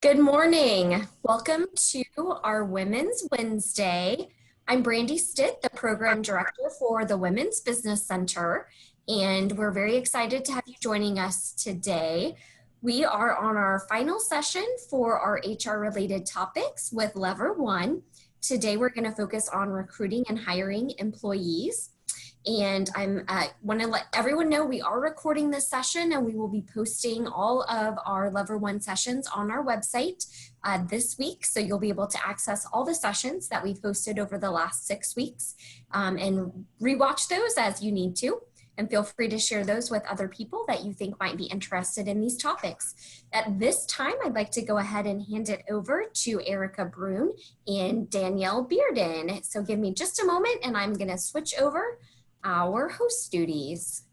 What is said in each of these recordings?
Good morning. Welcome to our Women's Wednesday. I'm Brandy Stitt, the Program Director for the Women's Business Center, and we're very excited to have you joining us today. We are on our final session for our HR-related topics with Lever1. Today, we're going to focus on recruiting and hiring employees. And I want to let everyone know we are recording this session and we will be posting all of our Lever1 sessions on our website this week. So you'll be able to access all the sessions that we've posted over the last 6 weeks and rewatch those as you need to. And feel free to share those with other people that you think might be interested in these topics. At this time, I'd like to go ahead and hand it over to Erica Brune and Danielle Bearden. So give me just a moment and I'm going to switch over our host duties.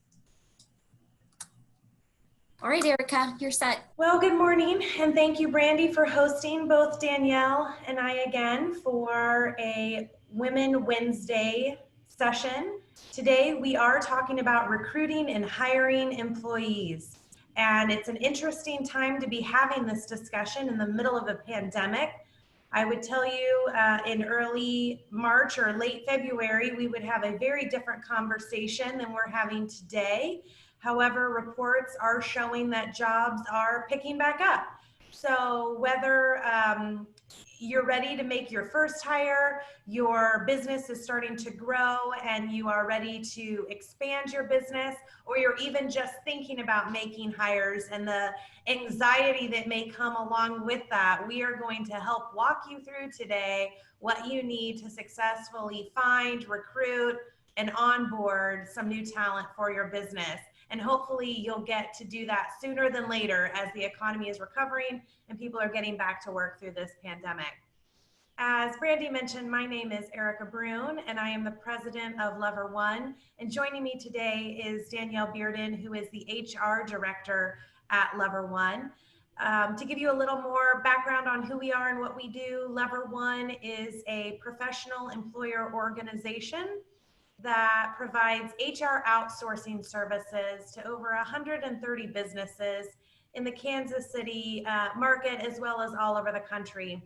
All right, Erica, you're set. Well, good morning, and thank you, Brandy, for hosting both Danielle and I again for a Women Wednesday session. Today, we are talking about recruiting and hiring employees. And it's an interesting time to be having this discussion in the middle of a pandemic. I would tell you in early March or late February, we would have a very different conversation than we're having today. However, reports are showing that jobs are picking back up. So whether you're ready to make your first hire, your business is starting to grow and you are ready to expand your business, or you're even just thinking about making hires and the anxiety that may come along with that, we are going to help walk you through today what you need to successfully find, recruit, and onboard some new talent for your business. And hopefully you'll get to do that sooner than later as the economy is recovering and people are getting back to work through this pandemic. As Brandy mentioned, my name is Erica Brune and I am the president of Lever1. And joining me today is Danielle Bearden, who is the HR director at Lever1. To give you a little more background on who we are and what we do, Lever1 is a professional employer organization that provides HR outsourcing services to over 130 businesses in the Kansas City market, as well as all over the country.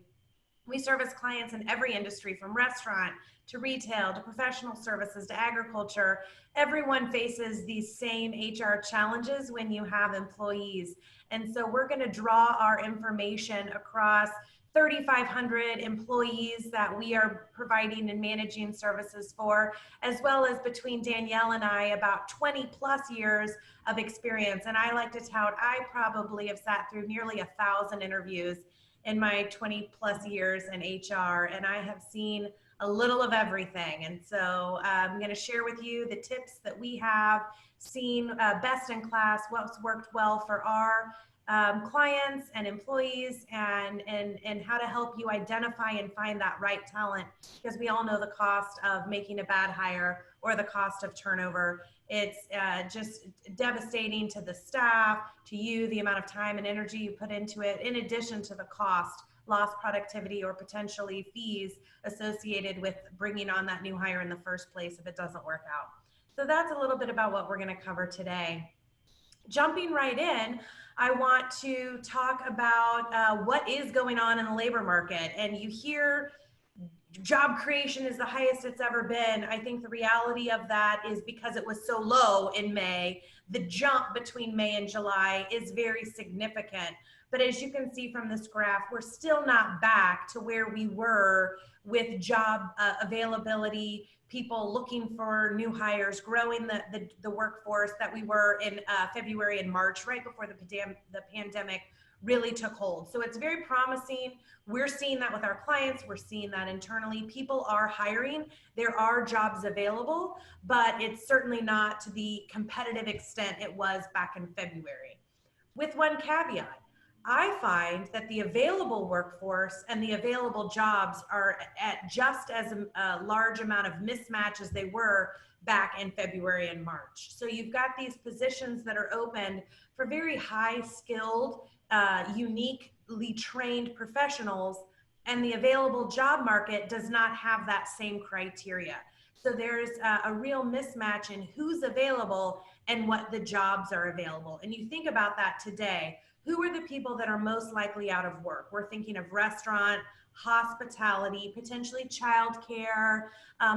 We service clients in every industry, from restaurant to retail to professional services to agriculture. Everyone faces these same HR challenges when you have employees. And so we're going to draw our information across 3,500 employees that we are providing and managing services for, as well as between Danielle and I, about 20 plus years of experience. And I like to tout, I probably have sat through nearly 1,000 interviews in my 20 plus years in HR, and I have seen a little of everything. And so I'm going to share with you the tips that we have seen best in class, what's worked well for our clients and employees, and how to help you identify and find that right talent, because we all know the cost of making a bad hire or the cost of turnover. It's just devastating to the staff, to you, the amount of time and energy you put into it, in addition to the cost, lost productivity, or potentially fees associated with bringing on that new hire in the first place if it doesn't work out. So that's a little bit about what we're going to cover today. Jumping right in, I want to talk about what is going on in the labor market. And you hear job creation is the highest it's ever been. I think the reality of that is because it was so low in May, the jump between May and July is very significant. But as you can see from this graph, we're still not back to where we were with job availability, people looking for new hires, growing the workforce that we were in February and March, right before the pandemic really took hold. So it's very promising. We're seeing that with our clients. We're seeing that internally. People are hiring. There are jobs available, but it's certainly not to the competitive extent it was back in February. With one caveat, I find that the available workforce and the available jobs are at just as a large amount of mismatch as they were back in February and March. So you've got these positions that are open for very high skilled, uniquely trained professionals, and the available job market does not have that same criteria. So there's a real mismatch in who's available and what the jobs are available. And you think about that today. who are the people that are most likely out of work? We're thinking of restaurant, hospitality, potentially childcare,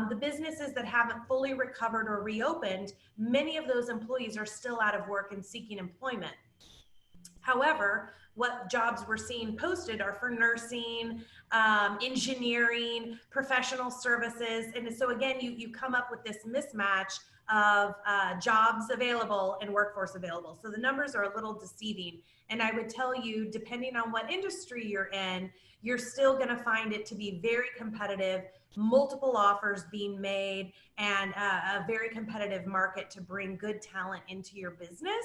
the businesses that haven't fully recovered or reopened. Many of those employees are still out of work and seeking employment. However, what jobs we're seeing posted are for nursing, engineering, professional services. And so again, you come up with this mismatch of jobs available and workforce available. So the numbers are a little deceiving. And I would tell you, depending on what industry you're in, you're still going to find it to be very competitive, multiple offers being made, and a very competitive market to bring good talent into your business.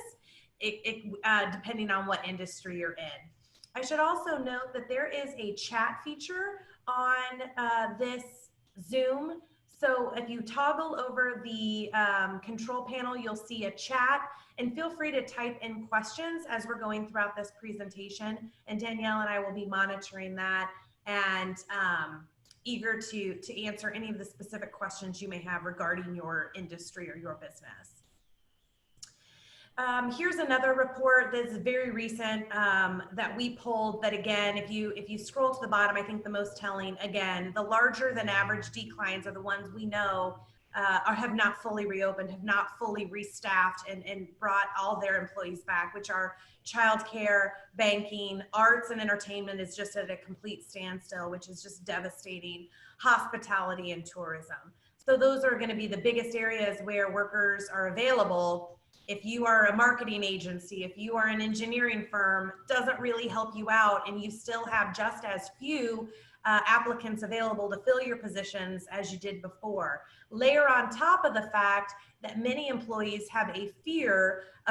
Depending on what industry you're in. I should also note that there is a chat feature on this Zoom. So if you toggle over the control panel, you'll see a chat, and feel free to type in questions as we're going throughout this presentation. And Danielle and I will be monitoring that and eager to answer any of the specific questions you may have regarding your industry or your business. Here's another report that's very recent that we pulled that, again, if you scroll to the bottom, I think the most telling, again, the larger than average declines are the ones we know have not fully reopened, have not fully restaffed and brought all their employees back, which are childcare, banking, arts and entertainment is just at a complete standstill, which is just devastating, hospitality and tourism. So those are going to be the biggest areas where workers are available. If you are a marketing agency, if you are an engineering firm, doesn't really help you out, and you still have just as few applicants available to fill your positions as you did before. Layer on top of the fact that many employees have a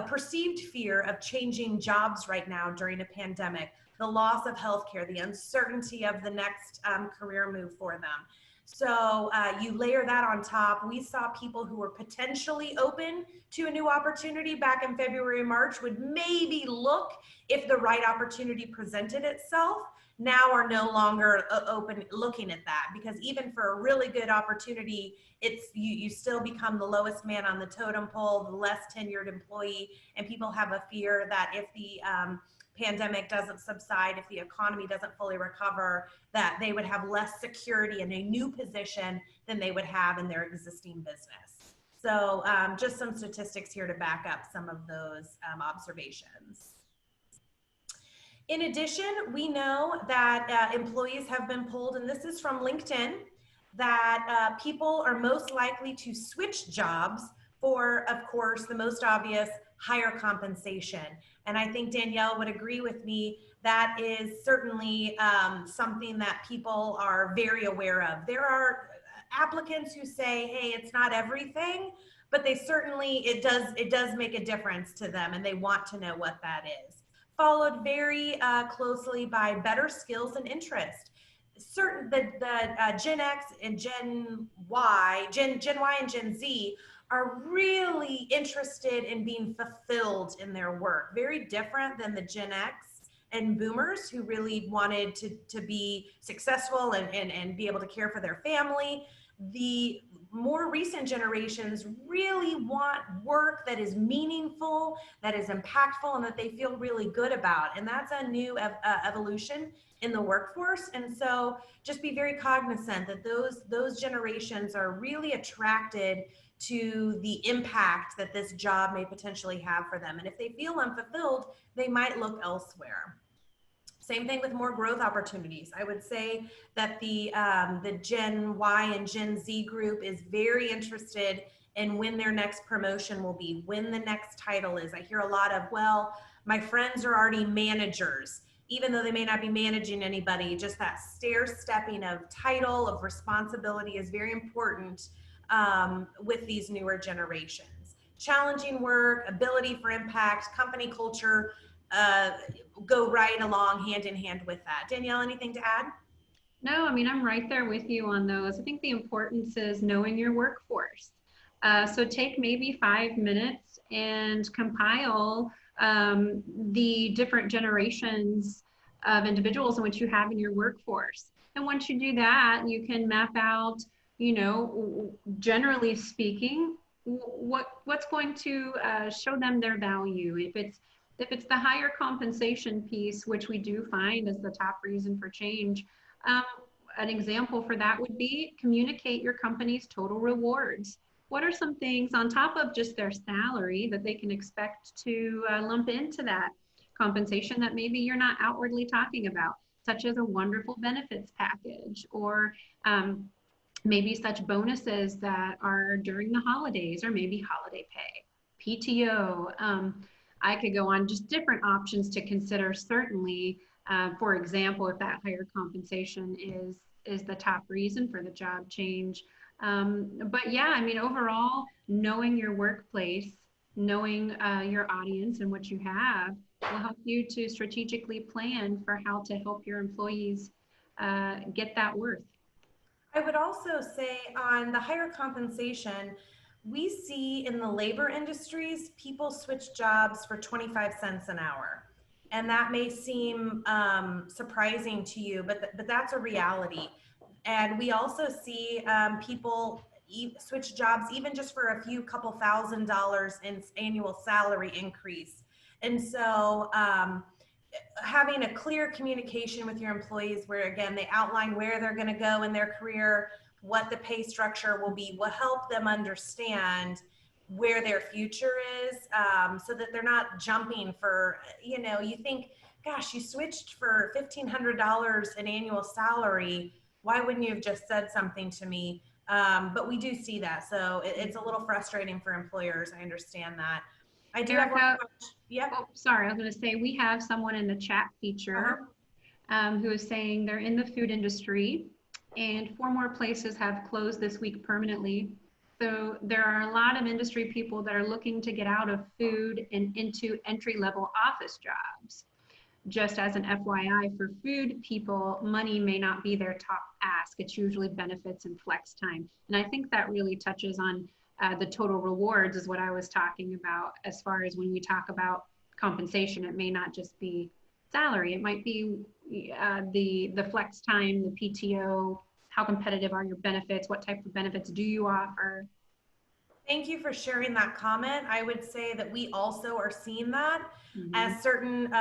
perceived fear of changing jobs right now during a pandemic, the loss of healthcare, the uncertainty of the next career move for them. So you layer that on top. We saw people who were potentially open to a new opportunity back in February, March, would maybe look if the right opportunity presented itself, now are no longer open looking at that, because even for a really good opportunity, you still become the lowest man on the totem pole, the less tenured employee, and people have a fear that if the pandemic doesn't subside, if the economy doesn't fully recover, that they would have less security in a new position than they would have in their existing business. So just some statistics here to back up some of those observations. In addition, we know that employees have been polled, and this is from LinkedIn, that people are most likely to switch jobs for, of course, the most obvious, higher compensation. And I think Danielle would agree with me, that is certainly something that people are very aware of. There are applicants who say, hey, it's not everything, but they certainly, it does make a difference to them, and they want to know what that is. Followed very closely by better skills and interest. The Gen X and Gen Y and Gen Z are really interested in being fulfilled in their work. Very different than the Gen X and boomers, who really wanted to be successful and be able to care for their family. The more recent generations really want work that is meaningful, that is impactful, and that they feel really good about. And that's a new evolution in the workforce. And so just be very cognizant that those generations are really attracted to the impact that this job may potentially have for them. And if they feel unfulfilled, they might look elsewhere. Same thing with more growth opportunities. I would say that the Gen Y and Gen Z group is very interested in when their next promotion will be, when the next title is. I hear a lot of, well, my friends are already managers, even though they may not be managing anybody. Just that stair-stepping of title, of responsibility is very important with these newer generations. Challenging work, ability for impact, company culture, go right along hand in hand with that. Danielle, anything to add? No, I mean, I'm right there with you on those. I think the importance is knowing your workforce. So take maybe 5 minutes and compile the different generations of individuals in which you have in your workforce. And once you do that, you can map out, you know, generally speaking, what's going to show them their value. If it's If it's the higher compensation piece, which we do find is the top reason for change, um, an example for that would be communicate your company's total rewards. What are some things on top of just their salary that they can expect to lump into that compensation that maybe you're not outwardly talking about, such as a wonderful benefits package or maybe such bonuses that are during the holidays or maybe holiday pay, PTO. I could go on just different options to consider. Certainly, for example, if that higher compensation is the top reason for the job change. But yeah, I mean, overall, knowing your workplace, knowing your audience and what you have will help you to strategically plan for how to help your employees get that worth. I would also say on the higher compensation, we see in the labor industries, people switch jobs for 25 cents an hour. And that may seem surprising to you, but that's a reality. And we also see people switch jobs even just for a few couple $1,000s in annual salary increase. And so having a clear communication with your employees where, again, they outline where they're going to go in their career, what the pay structure will be, will help them understand where their future is, so that they're not jumping for, you think, gosh, you switched for $1,500 in annual salary. Why wouldn't you have just said something to me? But we do see that. So it's a little frustrating for employers. I understand that. I do have one Erica, question. Yep. oh, sorry, I was going to say we have someone in the chat feature who is saying they're in the food industry and 4 more places have closed this week permanently. So there are a lot of industry people that are looking to get out of food and into entry-level office jobs. Just as an FYI, for food people, money may not be their top ask. It's usually benefits and flex time. And I think that really touches on the total rewards is what I was talking about. As far as when we talk about compensation, it may not just be salary. It might be the flex time, the PTO, how competitive are your benefits, what type of benefits do you offer? Thank you for sharing that comment. I would say that we also are seeing that as certain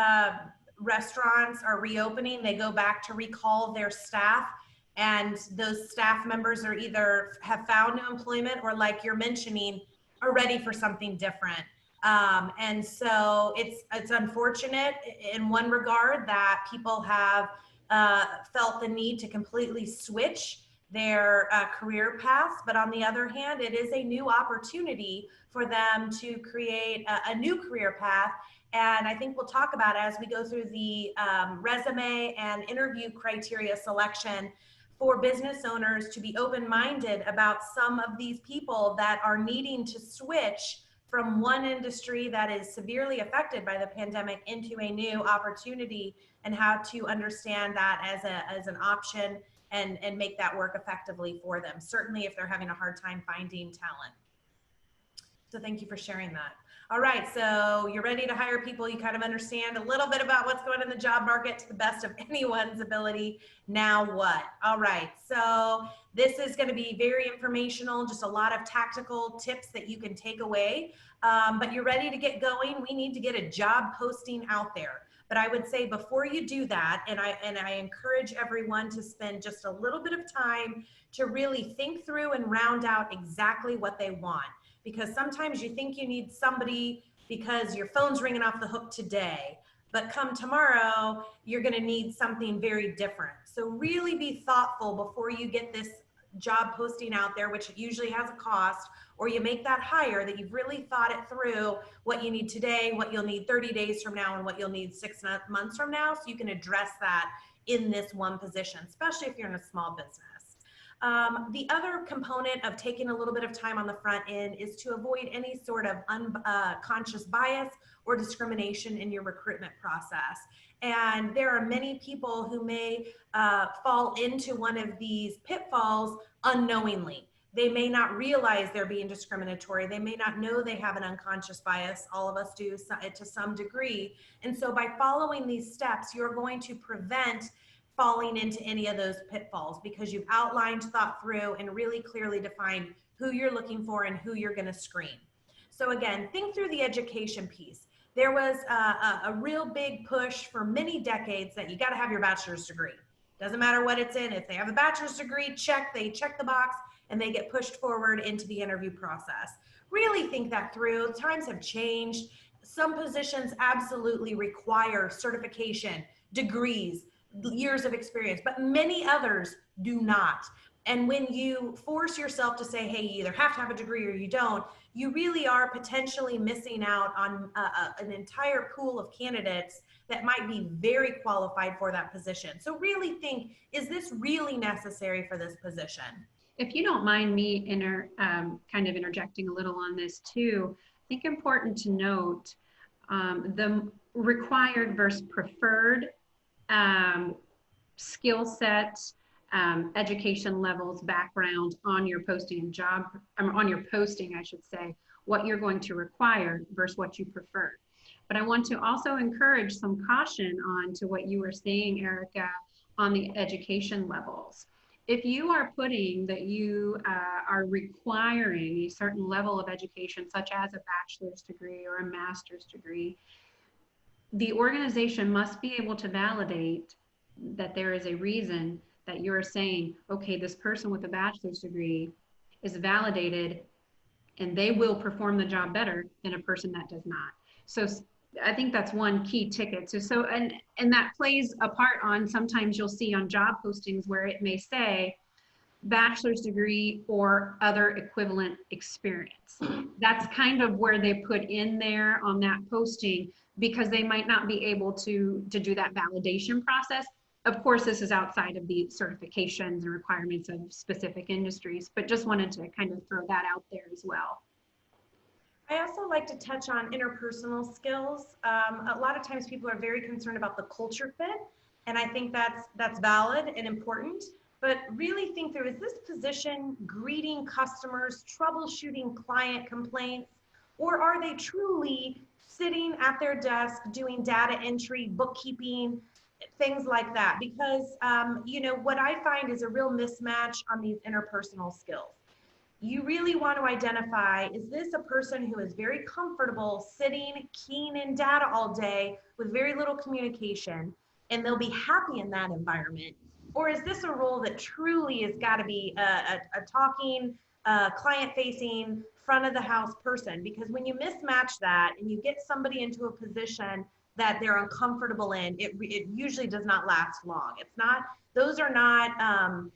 restaurants are reopening, they go back to recall their staff, and those staff members are either have found new employment or, like you're mentioning, are ready for something different. And so it's unfortunate in one regard that people have felt the need to completely switch their career paths, but on the other hand, it is a new opportunity for them to create a new career path. And I think we'll talk about it as we go through the resume and interview criteria selection for business owners to be open-minded about some of these people that are needing to switch from one industry that is severely affected by the pandemic into a new opportunity, and how to understand that as an option and make that work effectively for them, certainly if they're having a hard time finding talent. So thank you for sharing that. All right, so you're ready to hire people. You kind of understand a little bit about what's going on in the job market to the best of anyone's ability. Now what? All right, so this is going to be very informational, just a lot of tactical tips that you can take away. But you're ready to get going. We need to get a job posting out there. But I would say before you do that, and I encourage everyone to spend just a little bit of time to really think through and round out exactly what they want. Because sometimes you think you need somebody because your phone's ringing off the hook today, but come tomorrow, you're going to need something very different. So really be thoughtful before you get this job posting out there, which usually has a cost, or you make that hire, that you've really thought it through, what you need today, what you'll need 30 days from now, and what you'll need 6 months from now, so you can address that in this one position, especially if you're in a small business. The other component of taking a little bit of time on the front end is to avoid any sort of unconscious bias or discrimination in your recruitment process. And there are many people who may fall into one of these pitfalls unknowingly. They may not realize they're being discriminatory. They may not know they have an unconscious bias. All of us do to some degree. And so by following these steps, you're going to prevent falling into any of those pitfalls, because you've outlined, thought through, and really clearly defined who you're looking for and who you're going to screen. So again, think through the education piece. There was a real big push for many decades that you got to have your bachelor's degree. Doesn't matter what it's in. If they have a bachelor's degree, they check the box and they get pushed forward into the interview process. Really think that through. Times have changed. Some positions absolutely require certification, degrees, years of experience, but many others do not. And when you force yourself to say, hey, you either have to have a degree or you don't, you really are potentially missing out on an entire pool of candidates that might be very qualified for that position. So really think, is this really necessary for this position? If you don't mind me kind of interjecting a little on this too, I think important to note the required versus preferred skill set, education levels, background on your posting on your posting, I should say, what you're going to require versus what you prefer. But I want to also encourage some caution on to what you were saying, Erica, on the education levels. If you are putting that you are requiring a certain level of education, such as a bachelor's degree or a master's degree, the organization must be able to validate that there is a reason that you're saying, okay, this person with a bachelor's degree is validated and they will perform the job better than a person that does not. So I think that's one key ticket. And that plays a part on, sometimes you'll see on job postings where it may say bachelor's degree or other equivalent experience. That's kind of where they put in there on that posting, because they might not be able to do that validation process. Of course, this is outside of the certifications and requirements of specific industries, but just wanted to kind of throw that out there as well. I also like to touch on interpersonal skills. A lot of times people are very concerned about the culture fit, and I think that's valid and important, but really think through, is this position greeting customers, troubleshooting client complaints, or are they truly sitting at their desk doing data entry, bookkeeping, things like that? Because what I find is a real mismatch on these interpersonal skills. You really want to identify, is this a person who is very comfortable sitting, keying in data all day with very little communication, and they'll be happy in that environment? Or is this a role that truly has got to be a talking, client-facing, front of the house person? Because when you mismatch that and you get somebody into a position that they're uncomfortable in, it usually does not last long. Those are not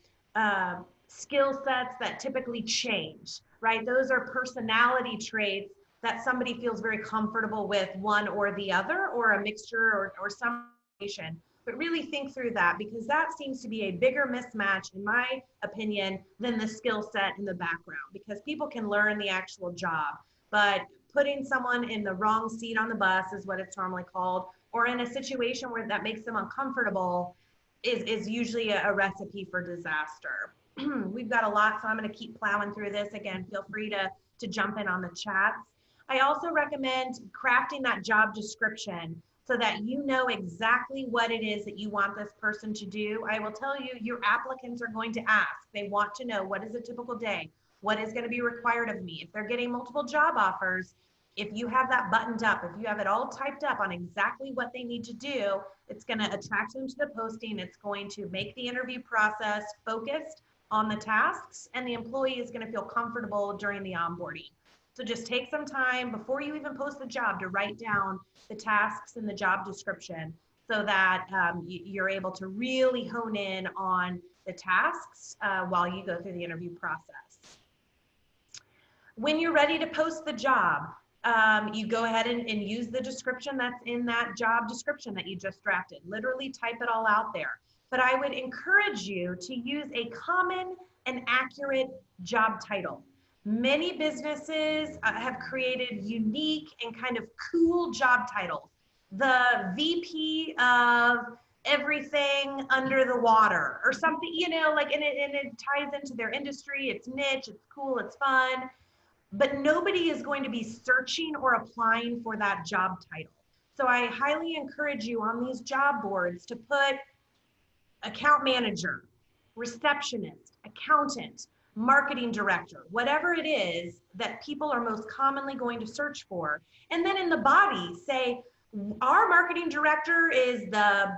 skill sets that typically change, right? Those are personality traits that somebody feels very comfortable with, one or the other, or a mixture or some combination. But really think through that, because that seems to be a bigger mismatch, in my opinion, than the skill set in the background, because people can learn the actual job, but putting someone in the wrong seat on the bus is what it's normally called, or in a situation where that makes them uncomfortable is usually a recipe for disaster. We've got a lot, so I'm going to keep plowing through this. Again, feel free to jump in on the chats. I also recommend crafting that job description so that you know exactly what it is that you want this person to do. I will tell you, your applicants are going to ask. They want to know, what is a typical day? What is going to be required of me? If they're getting multiple job offers, if you have that buttoned up, if you have it all typed up on exactly what they need to do, it's going to attract them to the posting. It's going to make the interview process focused on the tasks, and the employee is going to feel comfortable during the onboarding. So just take some time before you even post the job to write down the tasks in the job description, so that you're able to really hone in on the tasks while you go through the interview process. When you're ready to post the job, you go ahead and use the description that's in that job description that you just drafted. Literally type it all out there. But I would encourage you to use a common and accurate job title. Many businesses have created unique and kind of cool job titles. The VP of everything under the water or something, and it ties into their industry. It's niche, it's cool, it's fun, but nobody is going to be searching or applying for that job title. So I highly encourage you on these job boards to put account manager, receptionist, accountant, marketing director, whatever it is that people are most commonly going to search for. And then in the body, say, our marketing director is the,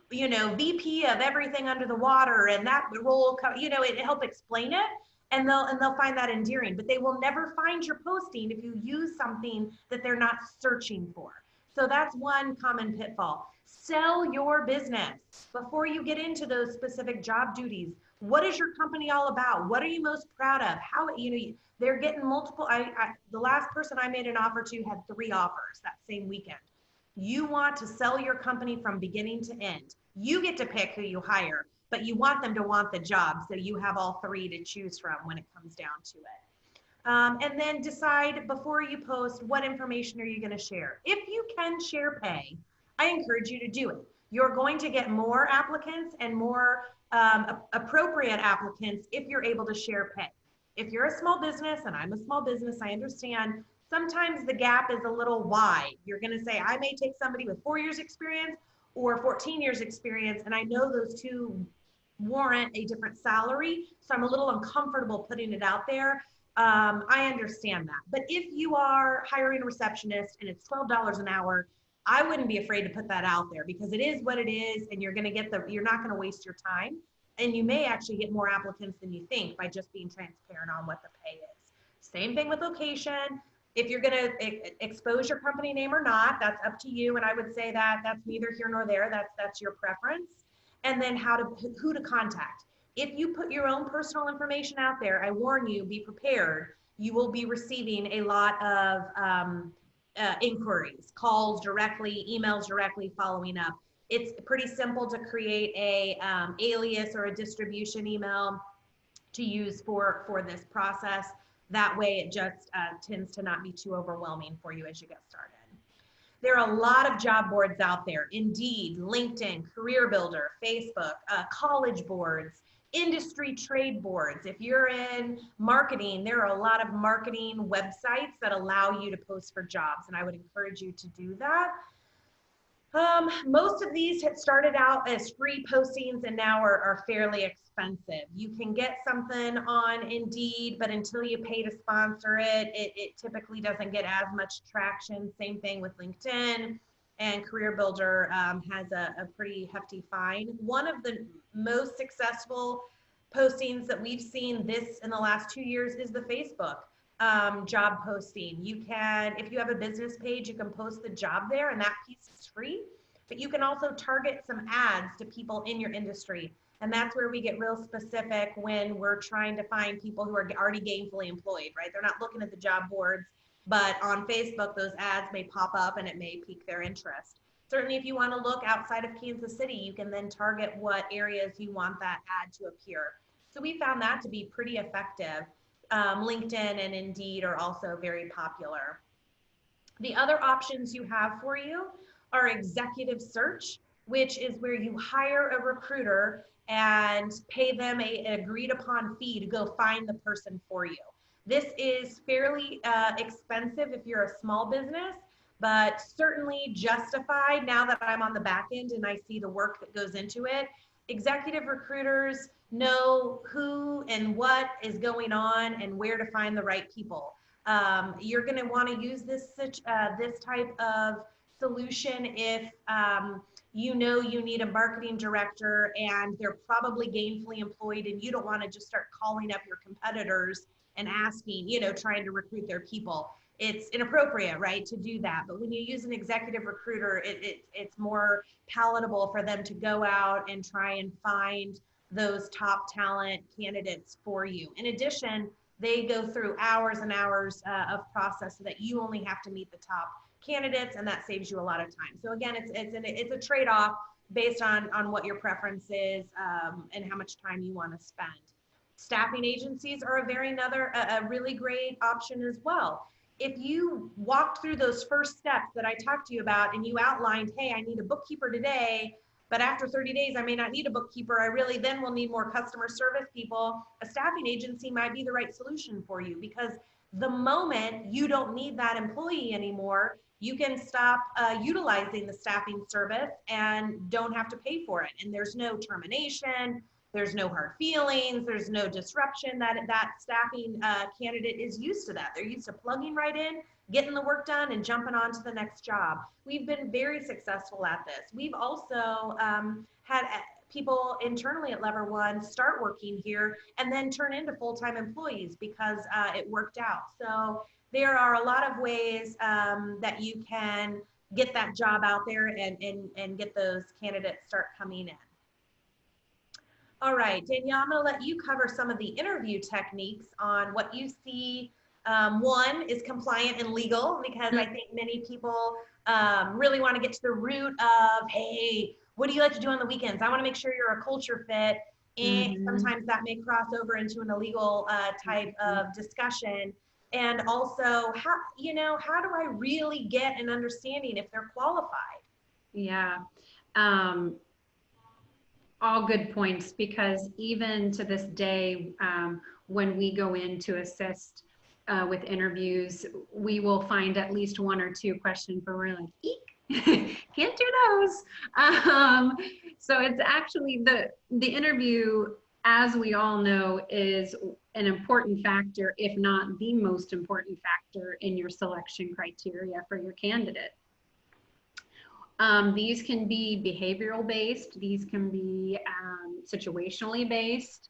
VP of everything under the water, and that role, it help explain it, and they'll find that endearing. But they will never find your posting if you use something that they're not searching for. So that's one common pitfall. Sell your business before you get into those specific job duties. What is your company all about? What are you most proud of? How, they're getting multiple. The last person I made an offer to had 3 offers that same weekend. You want to sell your company from beginning to end. You get to pick who you hire, but you want them to want the job, so you have all 3 to choose from when it comes down to it. And then decide before you post, what information are you going to share? If you can share pay, I encourage you to do it. You're going to get more applicants and more appropriate applicants if you're able to share pay. If you're a small business, and I'm a small business, I understand sometimes the gap is a little wide. You're going to say, I may take somebody with 4 years experience or 14 years experience, and I know those two warrant a different salary, so I'm a little uncomfortable putting it out there. I understand that. But if you are hiring a receptionist and it's $12 an hour, I wouldn't be afraid to put that out there, because it is what it is, and you're going to you're not going to waste your time, and you may actually get more applicants than you think by just being transparent on what the pay is. Same thing with location. If you're going to expose your company name or not, that's up to you. And I would say that that's neither here nor there. That's your preference. And then who to contact. If you put your own personal information out there, I warn you, be prepared. You will be receiving a lot of inquiries, calls directly, emails directly following up. It's pretty simple to create a alias or a distribution email to use for this process. That way it just tends to not be too overwhelming for you as you get started. There are a lot of job boards out there: Indeed, LinkedIn, Career Builder, Facebook, college boards, industry trade boards. If you're in marketing, there are a lot of marketing websites that allow you to post for jobs, and I would encourage you to do that. Most of these had started out as free postings and now are fairly expensive. You can get something on Indeed, but until you pay to sponsor it, it typically doesn't get as much traction. Same thing with LinkedIn, and Career Builder has a pretty hefty fine. One of the most successful postings that we've seen in the last 2 years is the Facebook job posting. You can, if you have a business page, you can post the job there, and that piece is free, but you can also target some ads to people in your industry. And that's where we get real specific when we're trying to find people who are already gainfully employed, right? They're not looking at the job boards, but on Facebook, those ads may pop up and it may pique their interest. Certainly, if you want to look outside of Kansas City, you can then target what areas you want that ad to appear. So we found that to be pretty effective. LinkedIn and Indeed are also very popular. The other options you have for you are executive search, which is where you hire a recruiter and pay them an agreed upon fee to go find the person for you. This is fairly expensive if you're a small business, but certainly justified now that I'm on the back end and I see the work that goes into it. Executive recruiters know who and what is going on and where to find the right people. You're going to want to use this type of solution if you know you need a marketing director and they're probably gainfully employed, and you don't want to just start calling up your competitors and asking, trying to recruit their people. It's inappropriate, right, to do that. But when you use an executive recruiter, it's more palatable for them to go out and try and find those top talent candidates for you. In addition, they go through hours and hours of process so that you only have to meet the top candidates, and that saves you a lot of time. So again, it's a trade-off based on what your preference is and how much time you want to spend. Staffing agencies are a really great option as well. If you walked through those first steps that I talked to you about and you outlined, hey, I need a bookkeeper today, but after 30 days, I may not need a bookkeeper. I really then will need more customer service people. A staffing agency might be the right solution for you, because the moment you don't need that employee anymore, you can stop utilizing the staffing service and don't have to pay for it. And there's no termination, there's no hard feelings, there's no disruption. That staffing candidate is used to that. They're used to plugging right in, getting the work done, and jumping on to the next job. We've been very successful at this. We've also had people internally at Lever1 start working here and then turn into full-time employees because it worked out. So there are a lot of ways that you can get that job out there and get those candidates start coming in. All right, Danielle, I'm going to let you cover some of the interview techniques on what you see. One is compliant and legal, because I think many people really want to get to the root of, hey, what do you like to do on the weekends? I want to make sure you're a culture fit. And sometimes that may cross over into an illegal type of discussion. And also, how do I really get an understanding if they're qualified? Yeah. All good points, because even to this day, when we go in to assist with interviews, we will find at least one or two questions where we're like, eek, can't do those. So it's actually the interview, as we all know, is an important factor, if not the most important factor in your selection criteria for your candidate. These can be behavioral based, these can be situationally based.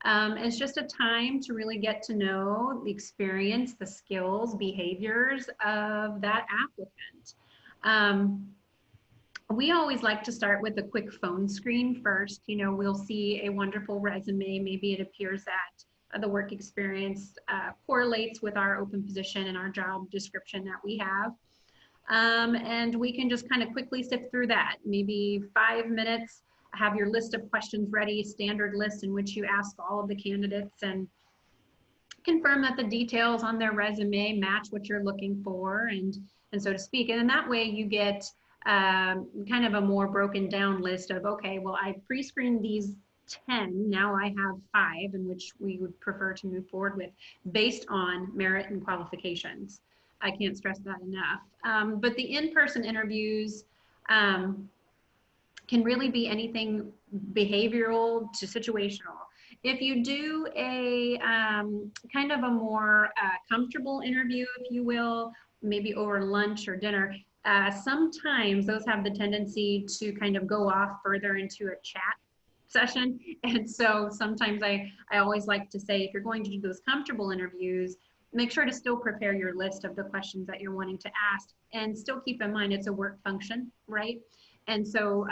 It's just a time to really get to know the experience, the skills, behaviors of that applicant. We always like to start with a quick phone screen first. We'll see a wonderful resume. Maybe it appears that the work experience correlates with our open position and our job description that we have. And we can just kind of quickly sift through that. Maybe 5 minutes, have your list of questions ready, standard list in which you ask all of the candidates and confirm that the details on their resume match what you're looking for, and so to speak. And in that way you get kind of a more broken down list of, okay, well, I pre-screened these 10, now I have 5 in which we would prefer to move forward with based on merit and qualifications. I can't stress that enough. But the in-person interviews can really be anything behavioral to situational. If you do a kind of a more comfortable interview, if you will, maybe over lunch or dinner, sometimes those have the tendency to kind of go off further into a chat session. And so sometimes I always like to say, if you're going to do those comfortable interviews, make sure to still prepare your list of the questions that you're wanting to ask, and still keep in mind it's a work function, right? And so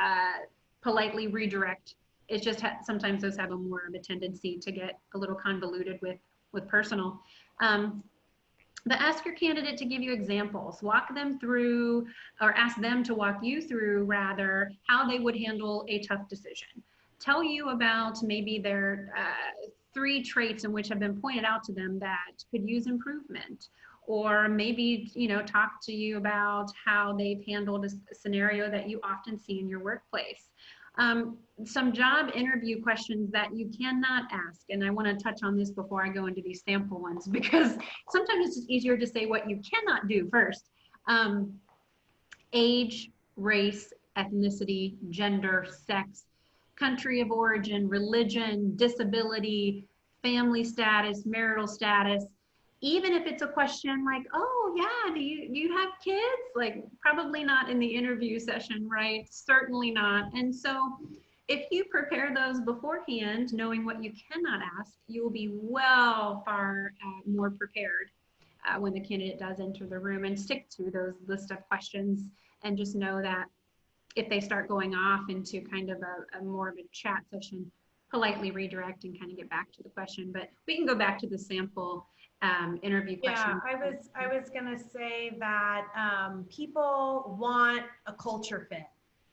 politely redirect. It's just sometimes those have a more of a tendency to get a little convoluted with personal. But ask your candidate to give you examples, walk them through, or ask them to walk you through rather, how they would handle a tough decision. Tell you about maybe their 3 traits in which have been pointed out to them that could use improvement, or maybe, talk to you about how they've handled a scenario that you often see in your workplace. Some job interview questions that you cannot ask, and I want to touch on this before I go into these sample ones, because sometimes it's just easier to say what you cannot do first. Age, race, ethnicity, gender, sex, country of origin, religion, disability, family status, marital status. Even if it's a question like, oh yeah, do you have kids? Like, probably not in the interview session, right? Certainly not. And so if you prepare those beforehand, knowing what you cannot ask, you will be far more prepared when the candidate does enter the room. And stick to those list of questions, and just know that if they start going off into kind of a more of a chat session, politely redirect and kind of get back to the question. But we can go back to the sample interview question. Yeah, I was gonna say that people want a culture fit,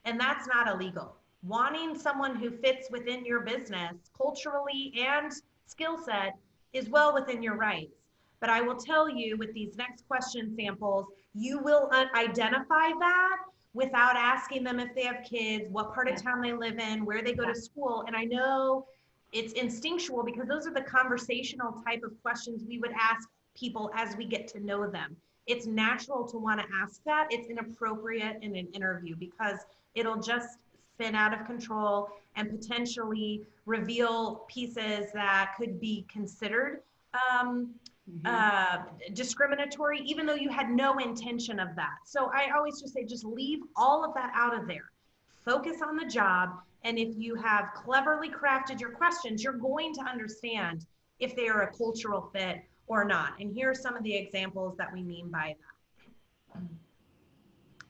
and that's not illegal. Wanting someone who fits within your business culturally and skill set is well within your rights. But I will tell you, with these next question samples, you will identify that without asking them if they have kids, what part of town they live in, where they go to school. And I know it's instinctual, because those are the conversational type of questions we would ask people as we get to know them. It's natural to want to ask that. It's inappropriate in an interview, because it'll just spin out of control and potentially reveal pieces that could be considered discriminatory, even though you had no intention of that. So I always just say, just leave all of that out of there. Focus on the job. And if you have cleverly crafted your questions, you're going to understand if they are a cultural fit or not. And here are some of the examples that we mean by that.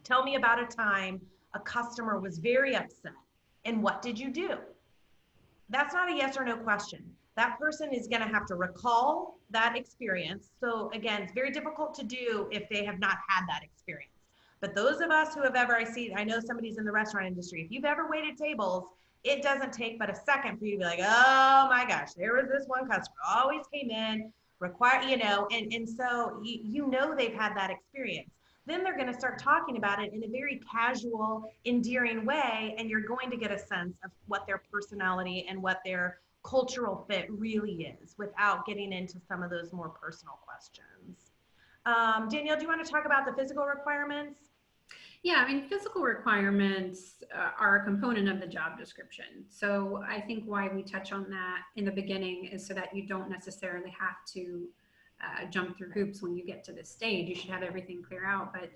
Tell me about a time a customer was very upset, and what did you do? That's not a yes or no question. That person is going to have to recall that experience. So again, it's very difficult to do if they have not had that experience. But those of us who have ever, I know somebody's in the restaurant industry. If you've ever waited tables, it doesn't take but a second for you to be like, oh my gosh, there was this one customer, always came in, and so you know they've had that experience. Then they're going to start talking about it in a very casual, endearing way, and you're going to get a sense of what their personality and what their cultural fit really is without getting into some of those more personal questions. Danielle, do you want to talk about the physical requirements? Yeah, I mean, physical requirements are a component of the job description. So I think why we touch on that in the beginning is so that you don't necessarily have to jump through hoops when you get to this stage. You should have everything clear out. But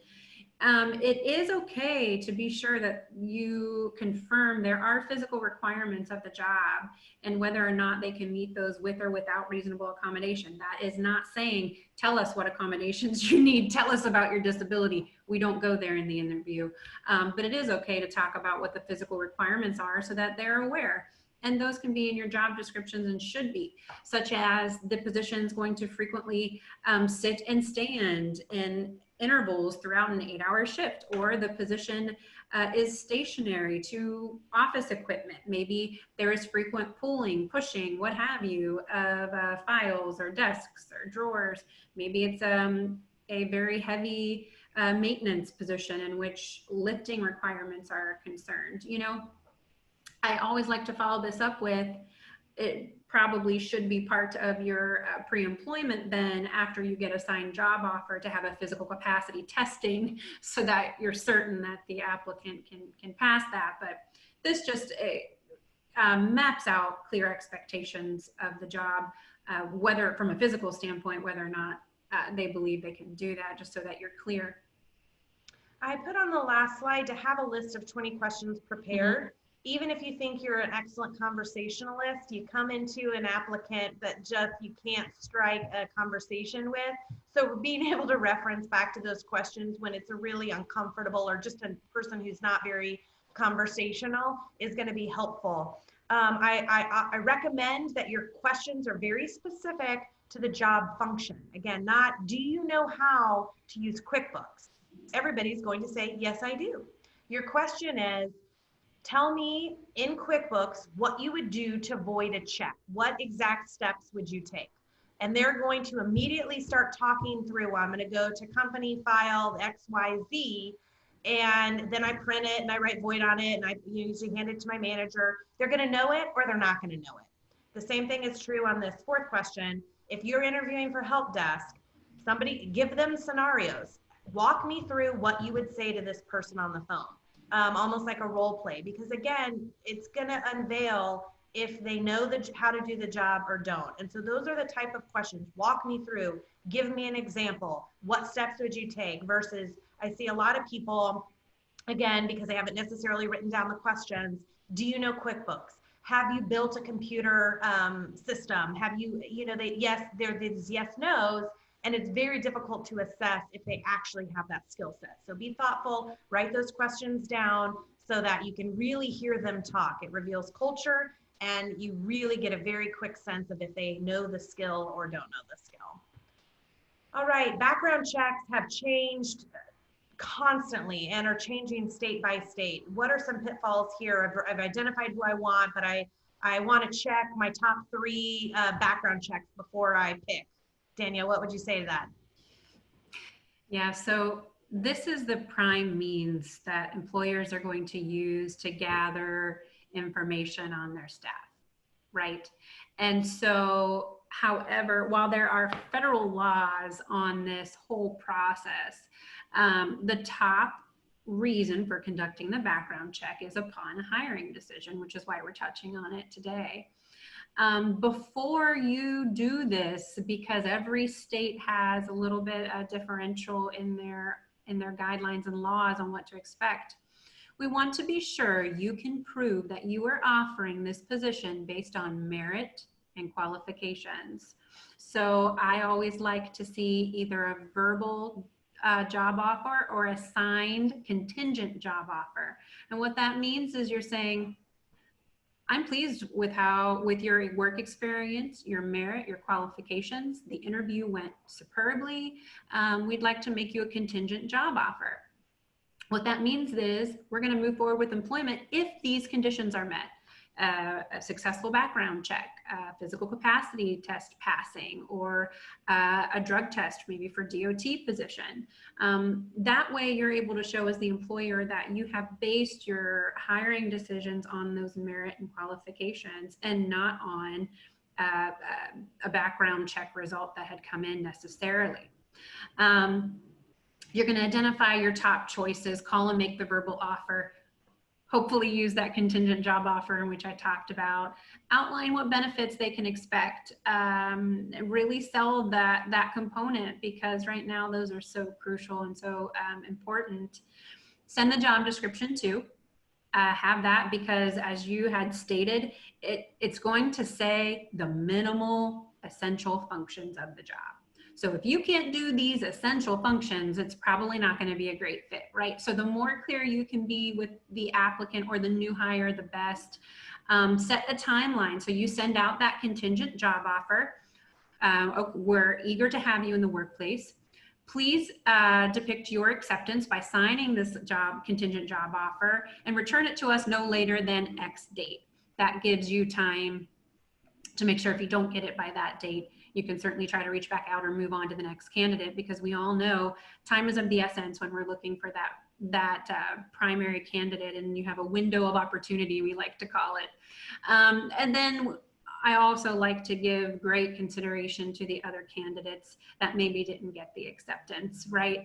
it is okay to be sure that you confirm there are physical requirements of the job and whether or not they can meet those with or without reasonable accommodation. That is not saying, tell us what accommodations you need, tell us about your disability. We don't go there in the interview. But it is okay to talk about what the physical requirements are so that they're aware. And those can be in your job descriptions and should be, such as the position is going to frequently sit and stand in intervals throughout an 8-hour shift, or the position is stationary to office equipment. Maybe there is frequent pulling, pushing, what have you, of files or desks or drawers. Maybe it's a very heavy maintenance position in which lifting requirements are concerned. You know, I always like to follow this up with, it probably should be part of your pre-employment then after you get a signed job offer to have a physical capacity testing so that you're certain that the applicant can pass that. But this just maps out clear expectations of the job, whether from a physical standpoint, whether or not they believe they can do that, just so that you're clear. I put on the last slide to have a list of 20 questions prepared. Mm-hmm. Even if you think you're an excellent conversationalist, you come into an applicant that just you can't strike a conversation with. So being able to reference back to those questions when it's a really uncomfortable or just a person who's not very conversational is going to be helpful. I recommend that your questions are very specific to the job function. Again, not do you know how to use QuickBooks? Everybody's going to say, yes, I do. Your question is, tell me in QuickBooks what you would do to void a check. What exact steps would you take? And they're going to immediately start talking through, I'm going to go to company file XYZ, and then I print it and I write void on it and I usually hand it to my manager. They're going to know it or they're not going to know it. The same thing is true on this fourth question. If you're interviewing for help desk, somebody give them scenarios. Walk me through what you would say to this person on the phone. Almost like a role play, because again, it's going to unveil if they know how to do the job or don't. And so those are the type of questions. Walk me through, give me an example. What steps would you take? Versus I see a lot of people, again, because they haven't necessarily written down the questions. Do you know QuickBooks? Have you built a computer system? Have you, there these yes, no's. And it's very difficult to assess if they actually have that skill set. So be thoughtful, write those questions down so that you can really hear them talk. It reveals culture and you really get a very quick sense of if they know the skill or don't know the skill. All right, background checks have changed constantly and are changing state by state. What are some pitfalls here? I've identified who I want, but I want to check my top 3 background checks before I pick. Danielle, what would you say to that? Yeah, so this is the prime means that employers are going to use to gather information on their staff, right? And so, however, while there are federal laws on this whole process, the top reason for conducting the background check is upon hiring decision, which is why we're touching on it today. Before you do this, because every state has a little bit of differential in their guidelines and laws on what to expect, we want to be sure you can prove that you are offering this position based on merit and qualifications. So I always like to see either a verbal job offer or a signed contingent job offer. And what that means is you're saying, I'm pleased with your work experience, your merit, your qualifications. The interview went superbly. We'd like to make you a contingent job offer. What that means is we're going to move forward with employment if these conditions are met. A successful background check, physical capacity test passing, or a drug test maybe for DOT position. That way you're able to show as the employer that you have based your hiring decisions on those merit and qualifications and not on a background check result that had come in necessarily. You're going to identify your top choices, call and make the verbal offer, hopefully use that contingent job offer in which I talked about, outline what benefits they can expect, really sell that component, because right now those are so crucial and so important. Send the job description too. Have that, because as you had stated, it's going to say the minimal essential functions of the job. So if you can't do these essential functions, it's probably not going to be a great fit, right? So the more clear you can be with the applicant or the new hire, the best. Set a timeline. So you send out that contingent job offer. We're eager to have you in the workplace. Please depict your acceptance by signing this contingent job offer and return it to us no later than X date. That gives you time to make sure if you don't get it by that date, you can certainly try to reach back out or move on to the next candidate, because we all know time is of the essence when we're looking for that primary candidate, and you have a window of opportunity, we like to call it. And then I also like to give great consideration to the other candidates that maybe didn't get the acceptance, right?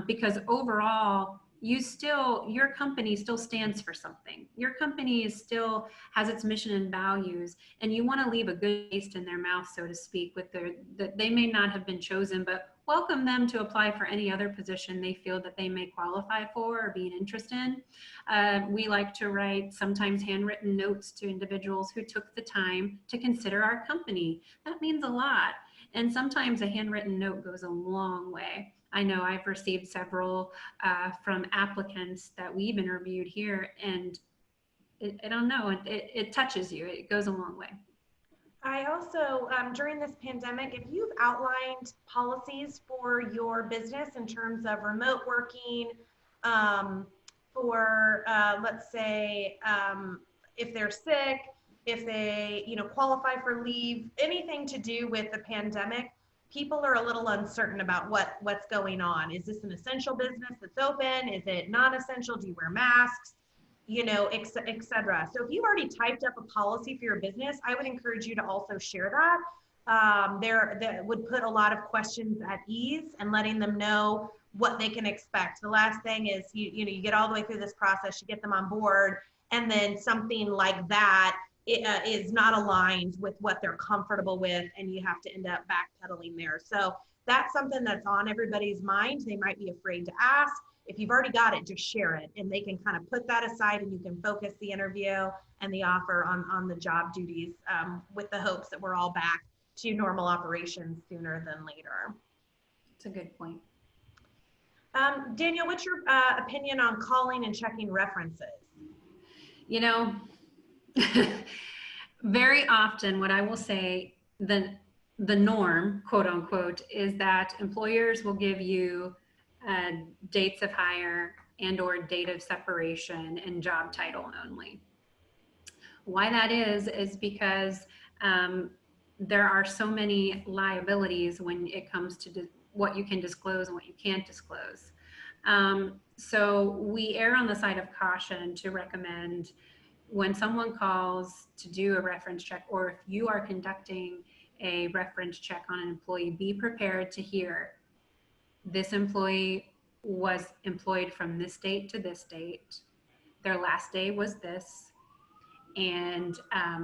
Because overall, your company still stands for something. Your company still has its mission and values, and you want to leave a good taste in their mouth, so to speak, with that they may not have been chosen, but welcome them to apply for any other position they feel that they may qualify for or be an interest in. We like to write sometimes handwritten notes to individuals who took the time to consider our company. That means a lot. And sometimes a handwritten note goes a long way. I know I've received several from applicants that we've interviewed here, and I don't know, it touches you. It goes a long way. I also, during this pandemic, if you've outlined policies for your business in terms of remote working, for, let's say, if they're sick, if they, qualify for leave, anything to do with the pandemic, people are a little uncertain about what's going on. Is this an essential business that's open? Is it non-essential? Do you wear masks? Et cetera. So if you've already typed up a policy for your business, I would encourage you to also share that. That would put a lot of questions at ease and letting them know what they can expect. The last thing is you get all the way through this process, you get them on board, and then something like that is not aligned with what they're comfortable with, and you have to end up backpedaling there. So that's something that's on everybody's mind. They might be afraid to ask. If you've already got it, just share it, and they can kind of put that aside, and you can focus the interview and the offer on the job duties, with the hopes that we're all back to normal operations sooner than later. It's a good point. Danielle, what's your opinion on calling and checking references? Very often what I will say, the norm, quote unquote, is that employers will give you dates of hire and or date of separation and job title only. Why that is because there are so many liabilities when it comes to what you can disclose and what you can't disclose. So we err on the side of caution to recommend, when someone calls to do a reference check, or if you are conducting a reference check on an employee, be prepared to hear, this employee was employed from this date to this date. Their last day was this, and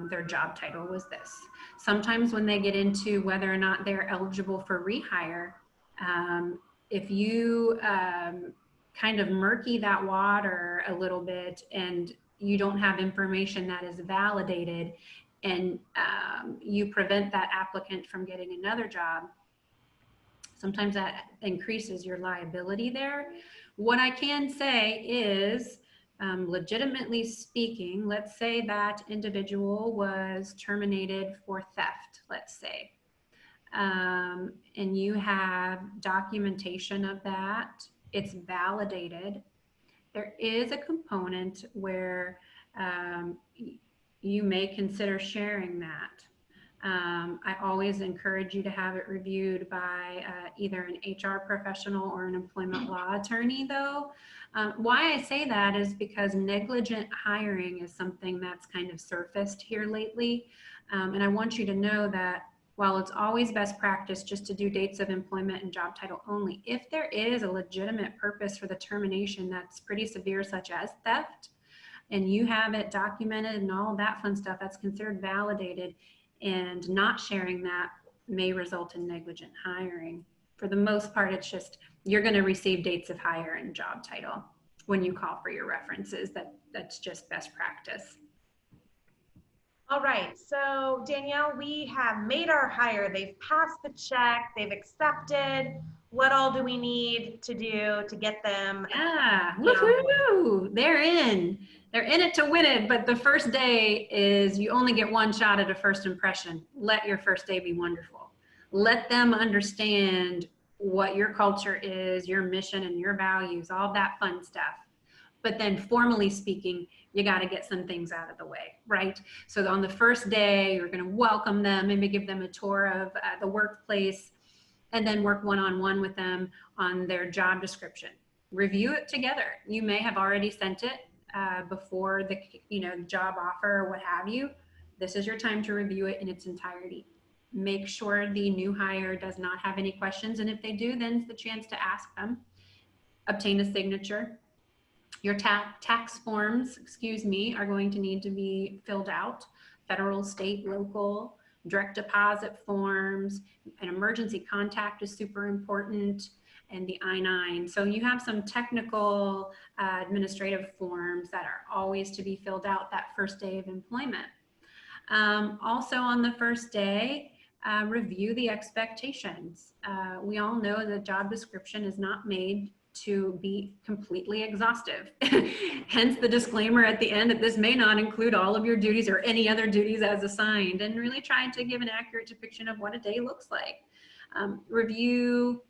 their job title was this. Sometimes when they get into whether or not they're eligible for rehire, if you kind of murky that water a little bit and you don't have information that is validated, and you prevent that applicant from getting another job, sometimes that increases your liability there. What I can say is, legitimately speaking, let's say that individual was terminated for theft, let's say, and you have documentation of that, it's validated. There is a component where you may consider sharing that. I always encourage you to have it reviewed by either an HR professional or an employment law attorney, though. Why I say that is because negligent hiring is something that's kind of surfaced here lately. And I want you to know that while it's always best practice just to do dates of employment and job title only, if there is a legitimate purpose for the termination that's pretty severe, such as theft, and you have it documented and all that fun stuff, that's considered validated, and not sharing that may result in negligent hiring. For the most part, it's just you're going to receive dates of hire and job title when you call for your references. That's just best practice. All right, so Danielle, we have made our hire. They've passed the check, they've accepted. What all do we need to do to get them? Yeah, woohoo! They're in it to win it. But the first day is, you only get one shot at a first impression. Let your first day be wonderful. Let them understand what your culture is, your mission and your values, all that fun stuff. But then formally speaking, you got to get some things out of the way, right? So on the first day, you're going to welcome them, maybe give them a tour of the workplace, and then work one-on-one with them on their job description. Review it together. You may have already sent it before the job offer or what have you. This is your time to review it in its entirety. Make sure the new hire does not have any questions, and if they do, then it's the chance to ask them. Obtain a signature. Your tax forms, are going to need to be filled out. Federal, state, local, direct deposit forms, an emergency contact is super important, and the I-9. So you have some technical administrative forms that are always to be filled out that first day of employment. Also on the first day, review the expectations. We all know the job description is not made to be completely exhaustive. Hence the disclaimer at the end that this may not include all of your duties or any other duties as assigned, and really trying to give an accurate depiction of what a day looks like. Review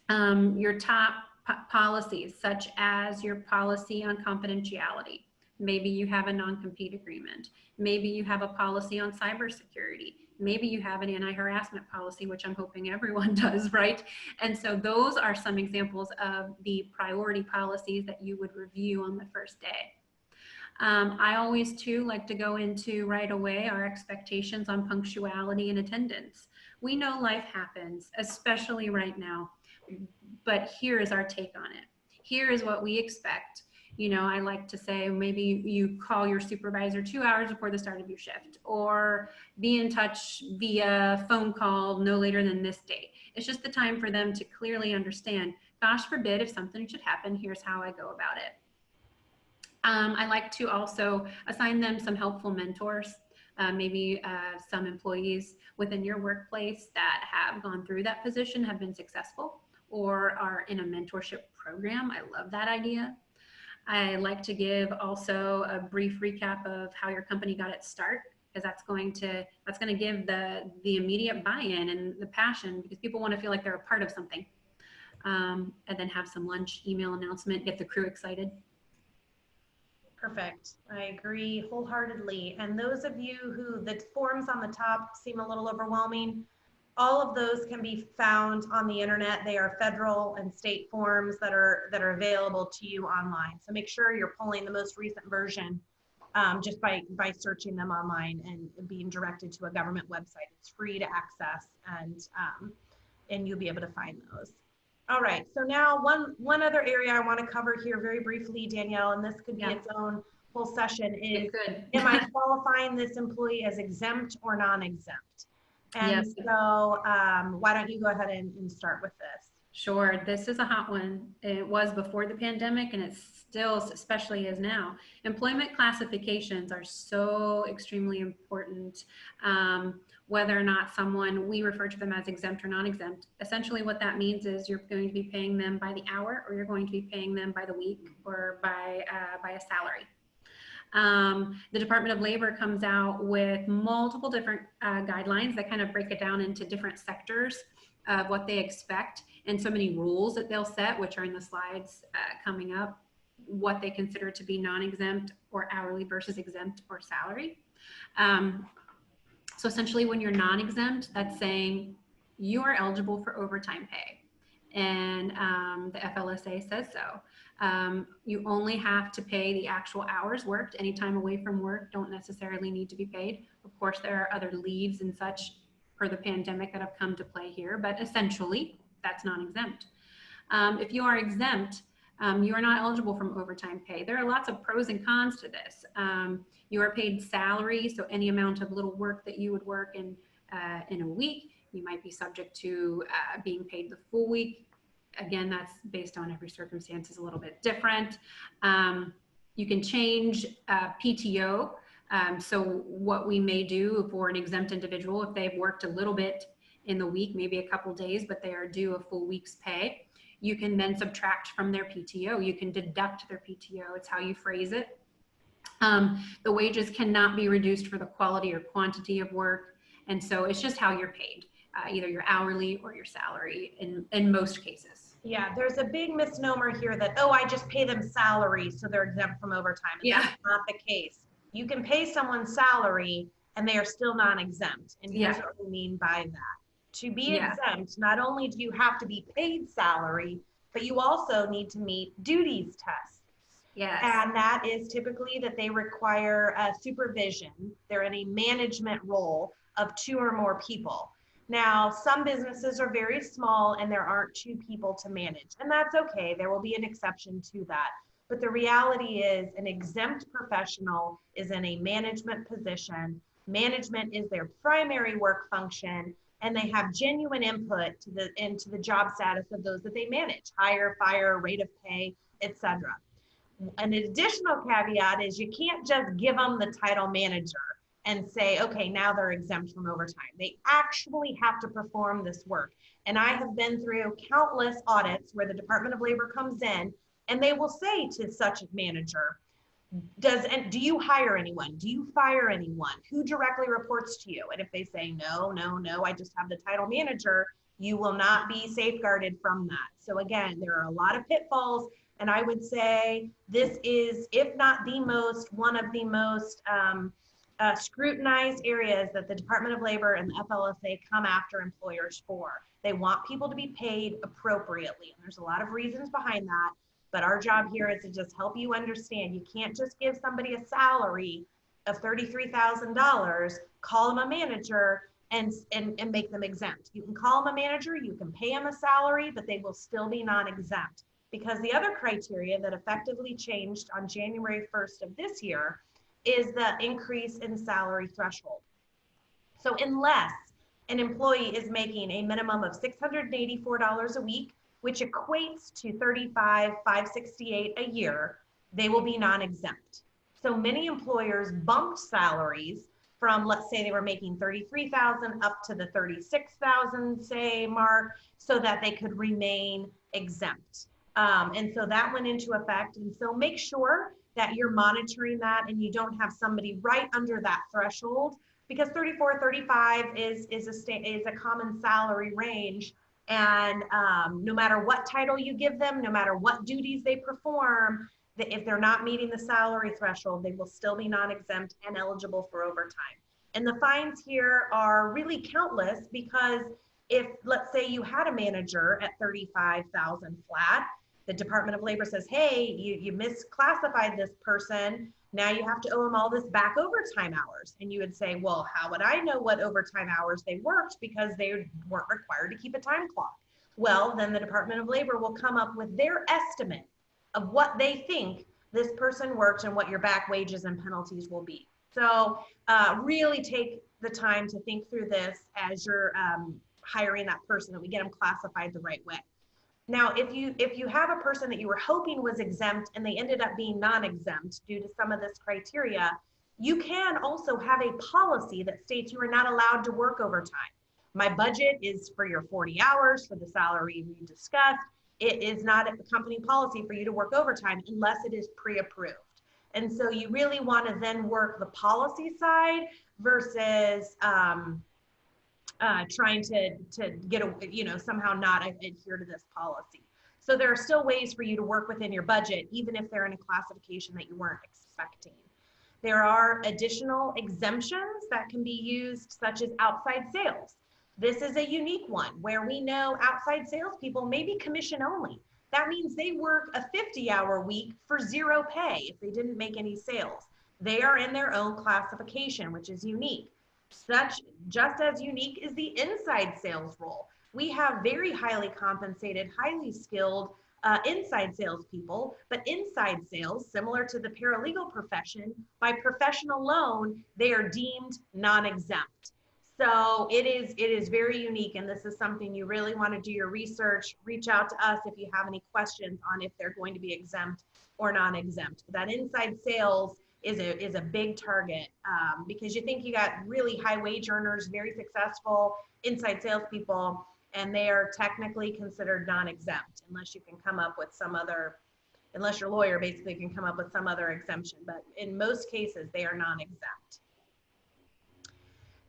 your top policies, such as your policy on confidentiality. Maybe you have a non-compete agreement. Maybe you have a policy on cybersecurity. Maybe you have an anti-harassment policy, which I'm hoping everyone does, right? And so those are some examples of the priority policies that you would review on the first day. I always too like to go into right away our expectations on punctuality and attendance. We know life happens, especially right now, but here is our take on it. Here is what we expect. I like to say maybe you call your supervisor 2 hours before the start of your shift, or be in touch via phone call no later than this date. It's just the time for them to clearly understand, gosh forbid, if something should happen, here's how I go about it. I like to also assign them some helpful mentors, maybe some employees within your workplace that have gone through that position, have been successful, or are in a mentorship program. I love that idea. I like to give also a brief recap of how your company got its start, because that's going to give the immediate buy-in and the passion, because people want to feel like they're a part of something. And then have some lunch email announcement, get the crew excited. Perfect. I agree wholeheartedly. And those of you who the forms on the top seem a little overwhelming, all of those can be found on the internet. They are federal and state forms that are available to you online. So make sure you're pulling the most recent version just by searching them online and being directed to a government website. It's free to access, and you'll be able to find those. All right, so now one other area I want to cover here very briefly, Danielle, and this could be its own whole session, is It could. am I qualifying this employee as exempt or non-exempt? And Yep. so why don't you go ahead and start with this? Sure, this is a hot one. It was before the pandemic and it still especially is now. Employment classifications are so extremely important. Whether or not someone, we refer to them as exempt or non-exempt. Essentially what that means is you're going to be paying them by the hour, or you're going to be paying them by the week, or by a salary. The Department of Labor comes out with multiple different guidelines that kind of break it down into different sectors of what they expect, and so many rules that they'll set, which are in the slides coming up, what they consider to be non-exempt or hourly versus exempt or salary. So essentially when you're non-exempt, that's saying you are eligible for overtime pay. And the FLSA says so. You only have to pay the actual hours worked. Any time away from work don't necessarily need to be paid. Of course, there are other leaves and such for the pandemic that have come to play here, but essentially that's non-exempt. If you are exempt, you are not eligible from overtime pay. There are lots of pros and cons to this. You are paid salary, so any amount of little work that you would work in a week, you might be subject to being paid the full week. Again, that's based on every circumstance is a little bit different. You can change PTO. So what we may do for an exempt individual, if they've worked a little bit in the week, maybe a couple days, but they are due a full week's pay, you can then subtract from their PTO. You can deduct their PTO. It's how you phrase it. The wages cannot be reduced for the quality or quantity of work. And so it's just how you're paid, either your hourly or your salary in most cases. Yeah, there's a big misnomer here that, oh, I just pay them salary, so they're exempt from overtime. And that's not the case. You can pay someone salary and they are still non-exempt. And here's what we mean by that. To be exempt, not only do you have to be paid salary, but you also need to meet duties tests. Yes. And that is typically that they require supervision. They're in a management role of 2 or more people. Now, some businesses are very small and there aren't 2 people to manage, and that's okay. There will be an exception to that. But the reality is an exempt professional is in a management position. Management is their primary work function, and they have genuine input into the job status of those that they manage, hire, fire, rate of pay, etc. An additional caveat is you can't just give them the title manager and say, okay, now they're exempt from overtime. They actually have to perform this work. And I have been through countless audits where the Department of Labor comes in and they will say to such a manager, do you hire anyone? Do you fire anyone? Who directly reports to you? And if they say, no, I just have the title manager, you will not be safeguarded from that. So again, there are a lot of pitfalls. And I would say this is, if not the most, one of the most scrutinized areas that the Department of Labor and the FLSA come after employers for. They want people to be paid appropriately. And there's a lot of reasons behind that, but our job here is to just help you understand. You can't just give somebody a salary of $33,000, call them a manager, and make them exempt. You can call them a manager, you can pay them a salary, but they will still be non-exempt. Because the other criteria that effectively changed on January 1st of this year is the increase in salary threshold. So unless an employee is making a minimum of $684 a week, which equates to $35,568 a year, they will be non-exempt. So many employers bumped salaries from, let's say they were making $33,000 up to the $36,000 say mark, so that they could remain exempt. And so that went into effect. And so make sure that you're monitoring that and you don't have somebody right under that threshold, because 34, 35 is a common salary range. And no matter what title you give them, no matter what duties they perform, if they're not meeting the salary threshold, they will still be non-exempt and eligible for overtime. And the fines here are really countless, because if, let's say you had a manager at $35,000 flat, the Department of Labor says, hey, you misclassified this person. Now you have to owe them all this back overtime hours. And you would say, well, how would I know what overtime hours they worked, because they weren't required to keep a time clock? well, then the Department of Labor will come up with their estimate of what they think this person worked and what your back wages and penalties will be. So really take the time to think through this as you're hiring that person, that we get them classified the right way. Now, if you have a person that you were hoping was exempt and they ended up being non-exempt due to some of this criteria, you can also have a policy that states you are not allowed to work overtime. My budget is for your 40 hours for the salary we discussed. It is not a company policy for you to work overtime unless it is pre-approved. And so you really want to then work the policy side versus trying to get a, somehow not adhere to this policy. So there are still ways for you to work within your budget, even if they're in a classification that you weren't expecting. There are additional exemptions that can be used, such as outside sales. This is a unique one where we know outside salespeople may be commission only. That means they work a 50-hour week for zero pay if they didn't make any sales. They are in their own classification, which is unique. Just as unique is the inside sales role. We have very highly compensated, highly skilled inside salespeople, but inside sales, similar to the paralegal profession, by profession alone, they are deemed non-exempt. So it is very unique, and this is something you really want to do your research. Reach out to us if you have any questions on if they're going to be exempt or non-exempt. That inside sales is a big target because you think you got really high wage earners, very successful inside salespeople, and they are technically considered non-exempt unless you can come up with some other, unless your lawyer basically can come up with some other exemption. But in most cases, they are non-exempt.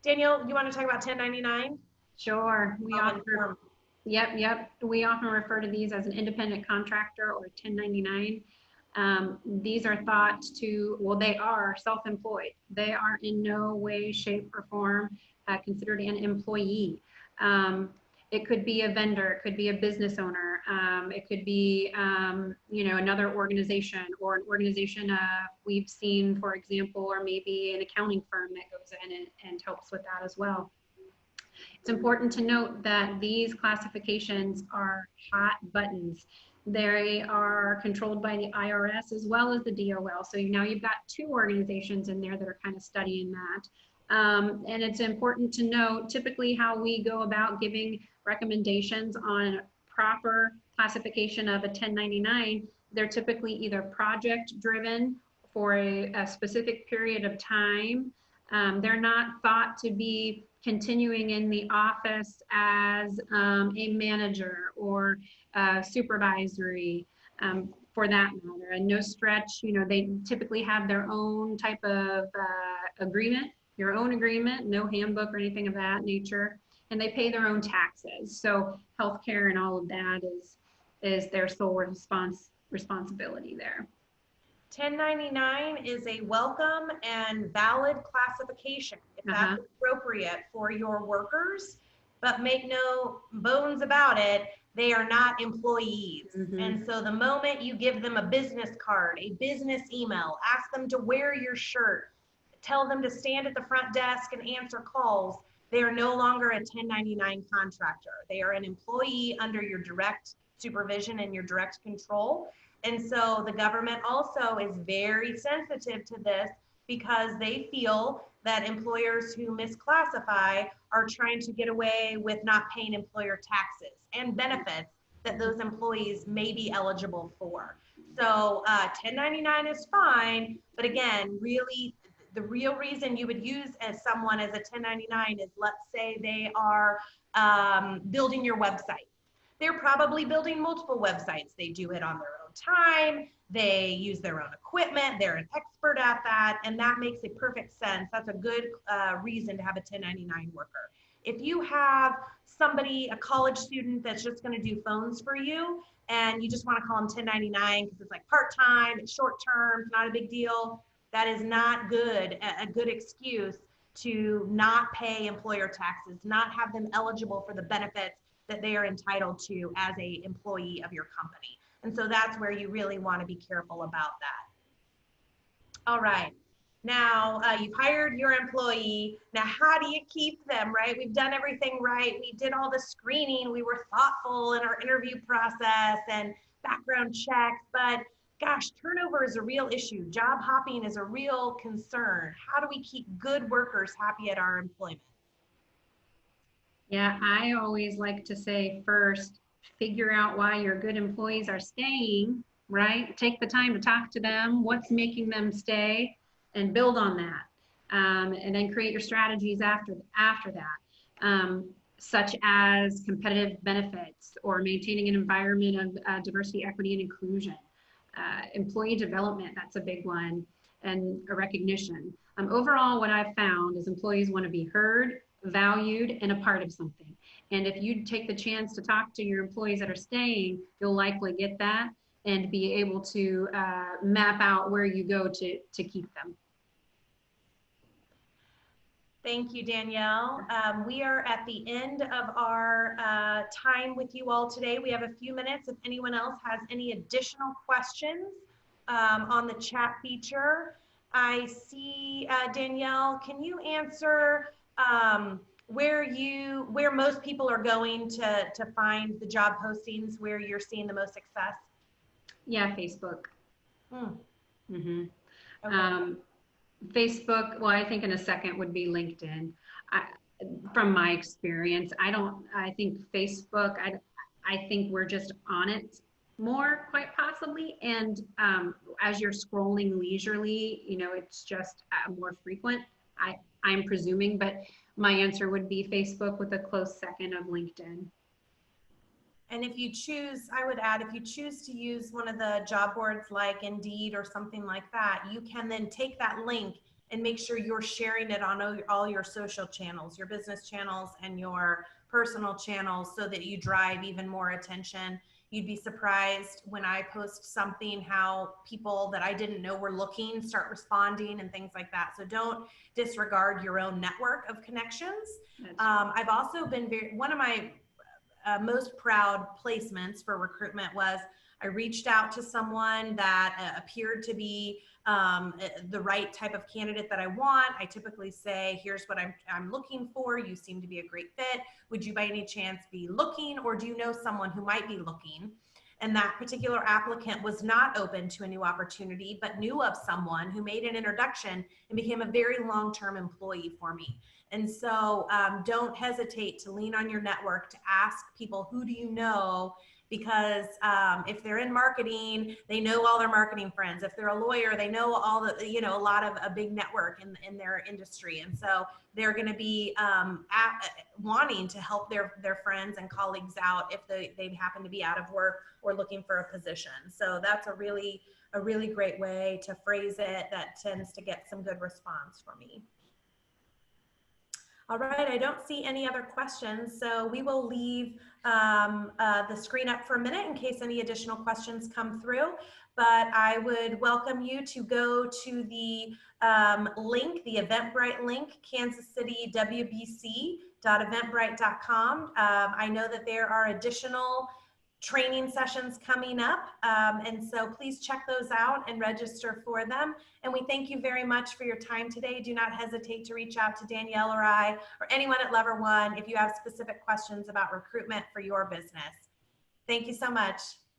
Danielle, you want to talk about 1099? Sure. We offer, yep. We often refer to these as an independent contractor or 1099. These are thought to, well, they are self-employed. They are in no way, shape, or form considered an employee. It could be a vendor, it could be a business owner, it could be, another organization or an organization we've seen, for example, or maybe an accounting firm that goes in and helps with that as well. It's important to note that these classifications are hot buttons. They are controlled by the IRS as well as the DOL. So now you've got two organizations in there that are kind of studying that. And it's important to note typically how we go about giving recommendations on proper classification of a 1099. They're typically either project driven for a specific period of time. They're not thought to be continuing in the office as a manager or supervisory for that matter. And no stretch, they typically have their own type of agreement, your own agreement, no handbook or anything of that nature. And they pay their own taxes. So healthcare and all of that is their sole responsibility there. 1099 is a welcome and valid classification if that's appropriate for your workers, but make no bones about it, they are not employees. And so the moment you give them a business card, a business email, ask them to wear your shirt, tell them to stand at the front desk and answer calls, they are no longer a 1099 contractor. They are an employee under your direct supervision and your direct control. And so the government also is very sensitive to this because they feel that employers who misclassify are trying to get away with not paying employer taxes and benefits that those employees may be eligible for. So 1099 is fine, but again, really the real reason you would use someone as a 1099 is, let's say they are building your website. They're probably building multiple websites. They do it on their own time. They use their own equipment. They're an expert at that. And that makes a perfect sense. That's a good reason to have a 1099 worker. If you have somebody, a college student that's just going to do phones for you, and you just want to call them 1099 because it's like part-time, it's short-term, it's not a big deal, that is not good, a good excuse to not pay employer taxes, not have them eligible for the benefits that they are entitled to as an employee of your company. And so that's where you really want to be careful about that. All right. Now you've hired your employee. Now, how do you keep them, right? We've done everything right. We did all the screening. We were thoughtful in our interview process and background checks, but gosh, turnover is a real issue. Job hopping is a real concern. How do we keep good workers happy at our employment? Yeah, I always like to say first, figure out why your good employees are staying, right? Take the time to talk to them, what's making them stay, and build on that. And then create your strategies after that, such as competitive benefits or maintaining an environment of diversity, equity, and inclusion. Employee development, that's a big one, and a recognition. Overall, what I've found is employees want to be heard, valued, and a part of something. And if you take the chance to talk to your employees that are staying, you'll likely get that and be able to map out where you go to keep them. Thank you, Danielle. We are at the end of our time with you all today. We have a few minutes if anyone else has any additional questions on the chat feature. I see, Danielle, can you answer where most people are going to find the job postings, where you're seeing the most success? Yeah, Facebook. Okay. Facebook, well, I think in a second would be LinkedIn. From my experience, I think Facebook, I think we're just on it more, quite possibly. And as you're scrolling leisurely, you know, it's just more frequent, I'm presuming, but my answer would be Facebook with a close second of LinkedIn. And if you choose, I would add, if you choose to use one of the job boards like Indeed or something like that, you can then take that link and make sure you're sharing it on all your social channels, your business channels and your personal channels, so that you drive even more attention. You'd be surprised when I post something how people that I didn't know were looking start responding and things like that. So don't disregard your own network of connections. I've also been one of my most proud placements for recruitment was I reached out to someone that appeared to be the right type of candidate that I want. I typically say, here's what I'm looking for. You seem to be a great fit. Would you by any chance be looking, or do you know someone who might be looking? And that particular applicant was not open to a new opportunity, but knew of someone who made an introduction and became a very long-term employee for me. And so don't hesitate to lean on your network to ask people, who do you know? Because if they're in marketing, they know all their marketing friends. If they're a lawyer, they know all the, you know, a lot of a big network in their industry. And so they're going to be wanting to help their friends and colleagues out if they happen to be out of work or looking for a position. So that's a really great way to phrase it that tends to get some good response for me. All right, I don't see any other questions, so we will leave the screen up for a minute in case any additional questions come through. But I would welcome you to go to the link, the Eventbrite link, kansascitywbc.eventbrite.com. I know that there are additional training sessions coming up, and so please check those out and register for them. And we thank you very much for your time today. Do not hesitate to reach out to Danielle or I or anyone at Lever1 if you have specific questions about recruitment for your business. Thank you so much.